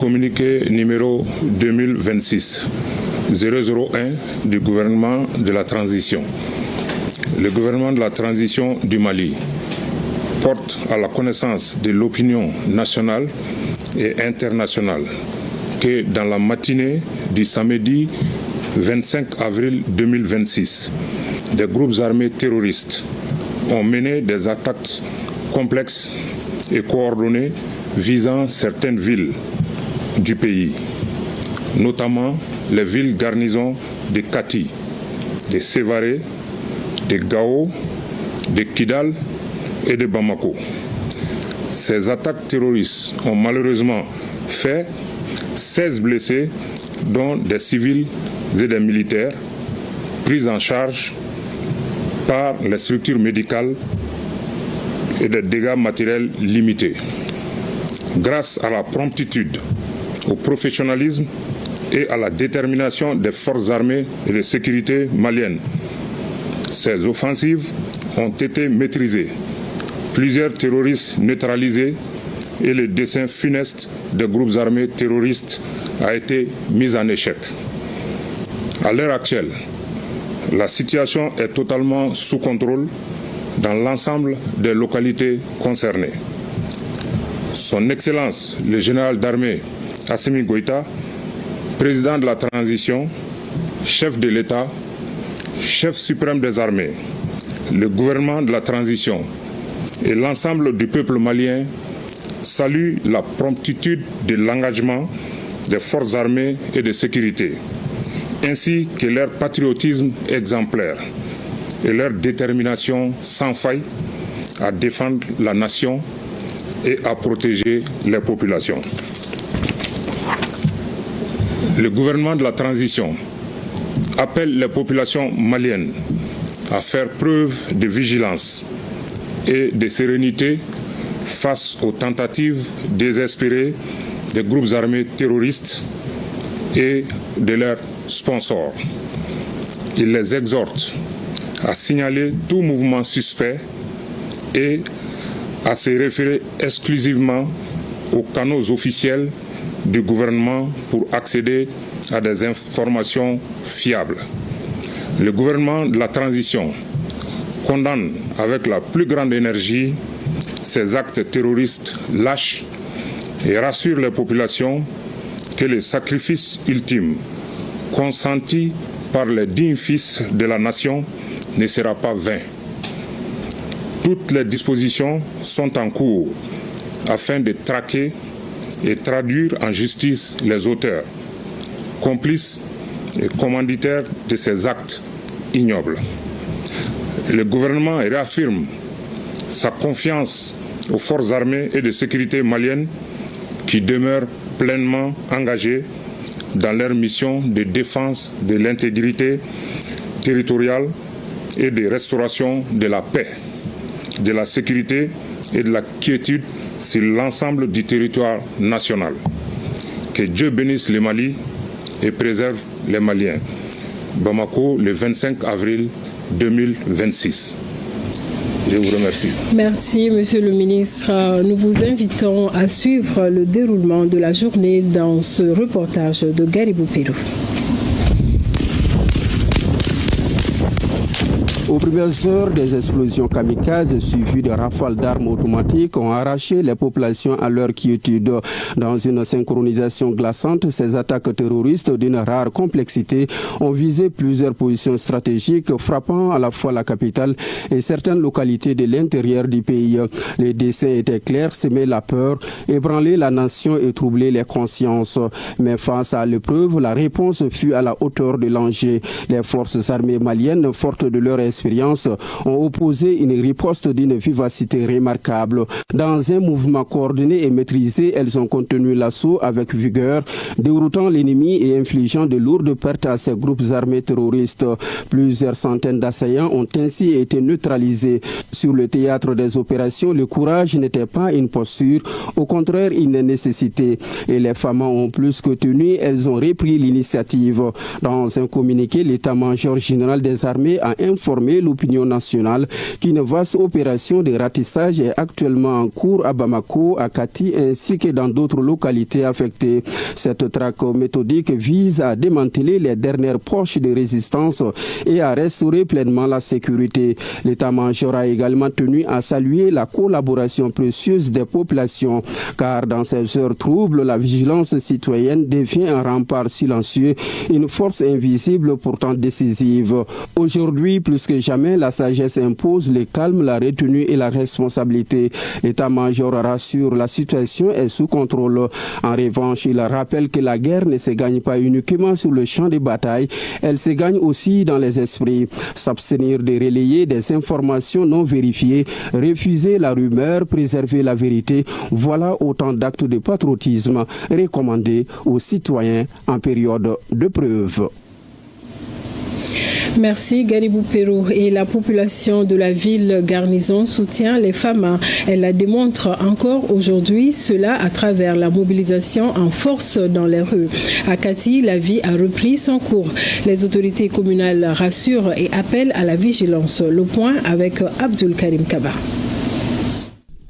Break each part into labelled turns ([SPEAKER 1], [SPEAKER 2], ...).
[SPEAKER 1] Communiqué numéro 2026-001 du gouvernement de la transition. Le gouvernement de la transition du Mali porte à la connaissance de l'opinion nationale et internationale que dans la matinée du samedi 25 avril 2026, des groupes armés terroristes ont mené des attaques complexes et coordonnées visant certaines villes du pays, notamment les villes garnisons de Kati, de Sévaré, de Gao, de Kidal et de Bamako. Ces attaques terroristes ont malheureusement fait 16 blessés, dont des civils et des militaires, pris en charge par les structures médicales et des dégâts matériels limités. Grâce à la promptitude, au professionnalisme et à la détermination des forces armées et de sécurité maliennes, ces offensives ont été maîtrisées, plusieurs terroristes neutralisés et le dessein funeste des groupes armés terroristes a été mis en échec. À l'heure actuelle, la situation est totalement sous contrôle dans l'ensemble des localités concernées. Son Excellence, le général d'armée Assimi Goïta, président de la transition, chef de l'État, chef suprême des armées, le gouvernement de la transition et l'ensemble du peuple malien saluent la promptitude de l'engagement des forces armées et de sécurité, ainsi que leur patriotisme exemplaire et leur détermination sans faille à défendre la nation et à protéger les populations. Le gouvernement de la transition appelle les populations maliennes à faire preuve de vigilance et de sérénité face aux tentatives désespérées des groupes armés terroristes et de leurs sponsors. Il les exhorte à signaler tout mouvement suspect et à se référer exclusivement aux canaux officiels du gouvernement pour accéder à des informations fiables. Le gouvernement de la transition condamne avec la plus grande énergie ces actes terroristes lâches et rassure les populations que le sacrifice ultime consenti par les dignes fils de la nation ne sera pas vain. Toutes les dispositions sont en cours afin de traquer et traduire en justice les auteurs, complices et commanditaires de ces actes ignobles. Le gouvernement réaffirme sa confiance aux forces armées et de sécurité maliennes qui demeurent pleinement engagées dans leur mission de défense de l'intégrité territoriale et de restauration de la paix, de la sécurité et de la quiétude sur l'ensemble du territoire national. Que Dieu bénisse le Mali et préserve les Maliens. Bamako, le 25 avril 2026. Je vous remercie.
[SPEAKER 2] Merci, Monsieur le ministre. Nous vous invitons à suivre le déroulement de la journée dans ce reportage de Garibou Pérou.
[SPEAKER 3] Aux premières heures, des explosions kamikazes suivies de rafales d'armes automatiques ont arraché les populations à leur quiétude. Dans une synchronisation glaçante, ces attaques terroristes d'une rare complexité ont visé plusieurs positions stratégiques, frappant à la fois la capitale et certaines localités de l'intérieur du pays. Les dessins étaient clairs, semer la peur, ébranler la nation et troubler les consciences. Mais face à l'épreuve, la réponse fut à la hauteur de l'enjeu. Les forces armées maliennes, fortes de leur expérience, ont opposé une riposte d'une vivacité remarquable. Dans un mouvement coordonné et maîtrisé, elles ont contenu l'assaut avec vigueur, déroutant l'ennemi et infligeant de lourdes pertes à ces groupes armés terroristes. Plusieurs centaines d'assaillants ont ainsi été neutralisés. Sur le théâtre des opérations, le courage n'était pas une posture, au contraire une nécessité. Et les femmes ont plus que tenu, elles ont repris l'initiative. Dans un communiqué, l'état-major général des armées a informé informer l'opinion nationale qu'une vaste opération de ratissage est actuellement en cours à Bamako, à Kati ainsi que dans d'autres localités affectées. Cette traque méthodique vise à démanteler les dernières poches de résistance et à restaurer pleinement la sécurité. L'état-major a également tenu à saluer la collaboration précieuse des populations, car dans ces heures troubles, la vigilance citoyenne devient un rempart silencieux, une force invisible pourtant décisive. Aujourd'hui, plus que jamais, la sagesse impose le calme, la retenue et la responsabilité. L'état-major rassure, la situation est sous contrôle. En revanche, il rappelle que la guerre ne se gagne pas uniquement sur le champ de bataille, elle se gagne aussi dans les esprits. S'abstenir de relayer des informations non vérifiées, refuser la rumeur, préserver la vérité, voilà autant d'actes de patriotisme recommandés aux citoyens en période de preuve.
[SPEAKER 2] Merci Garibou Perou. Et la population de la ville Garnison soutient les femmes. Elle la démontre encore aujourd'hui, cela à travers la mobilisation en force dans les rues. À Kati, la vie a repris son cours. Les autorités communales rassurent et appellent à la vigilance. Le point avec Abdul Karim Kaba.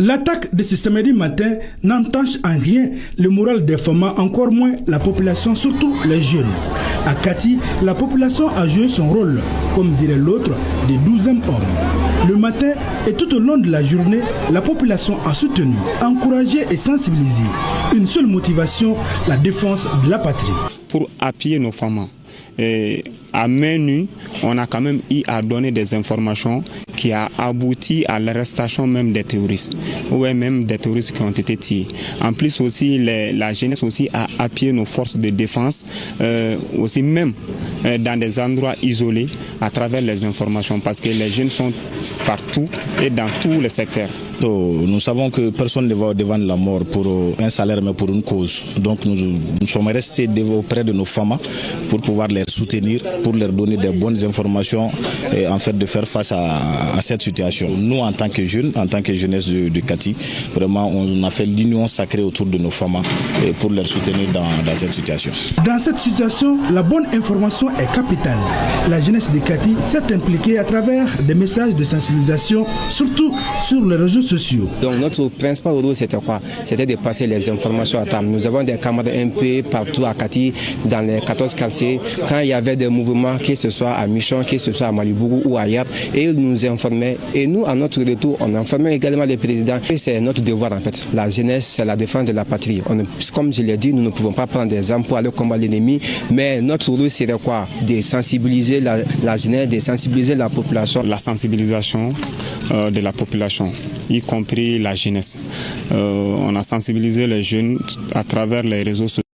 [SPEAKER 4] L'attaque de ce samedi matin n'entache en rien le moral des femmes, encore moins la population, surtout les jeunes. À Kati, la population a joué son rôle, comme dirait l'autre, des 12e hommes. Le matin et tout au long de la journée, la population a soutenu, encouragé et sensibilisé. Une seule motivation, la défense de la patrie.
[SPEAKER 5] Pour appuyer nos femmes. Et à main nue, on a quand même eu à donner des informations qui a abouti à l'arrestation même des terroristes, ou même des terroristes qui ont été tués. En plus aussi, la jeunesse aussi a appuyé nos forces de défense, aussi même dans des endroits isolés à travers les informations, parce que les jeunes sont partout et dans tous les secteurs.
[SPEAKER 6] Nous savons que personne ne va au-devant de la mort pour un salaire, mais pour une cause. Donc nous sommes restés auprès de nos femmes pour pouvoir les soutenir, pour leur donner des bonnes informations et en fait de faire face à cette situation. Nous, en tant que jeunes, en tant que jeunesse de Kati, vraiment on a fait l'union sacrée autour de nos femmes et pour les soutenir dans cette situation.
[SPEAKER 4] Dans cette situation, la bonne information est capitale. La jeunesse de Kati s'est impliquée à travers des messages de sensibilisation, surtout sur les réseaux sociaux.
[SPEAKER 7] Donc notre principal rôle c'était quoi? C'était de passer les informations à table. Nous avons des camarades un peu partout à Kati, dans les 14 quartiers. Quand il y avait des mouvements, que ce soit à Michon, que ce soit à Malibourou ou ailleurs, et ils nous informaient. Et nous, à notre retour, on informait également les présidents. Et c'est notre devoir en fait. La jeunesse, c'est la défense de la patrie. Comme je l'ai dit, nous ne pouvons pas prendre des armes pour aller combattre l'ennemi, mais notre rôle serait quoi? De sensibiliser la jeunesse, de sensibiliser la population.
[SPEAKER 5] La sensibilisation de la population, y compris la jeunesse. On a sensibilisé les jeunes à travers les réseaux sociaux.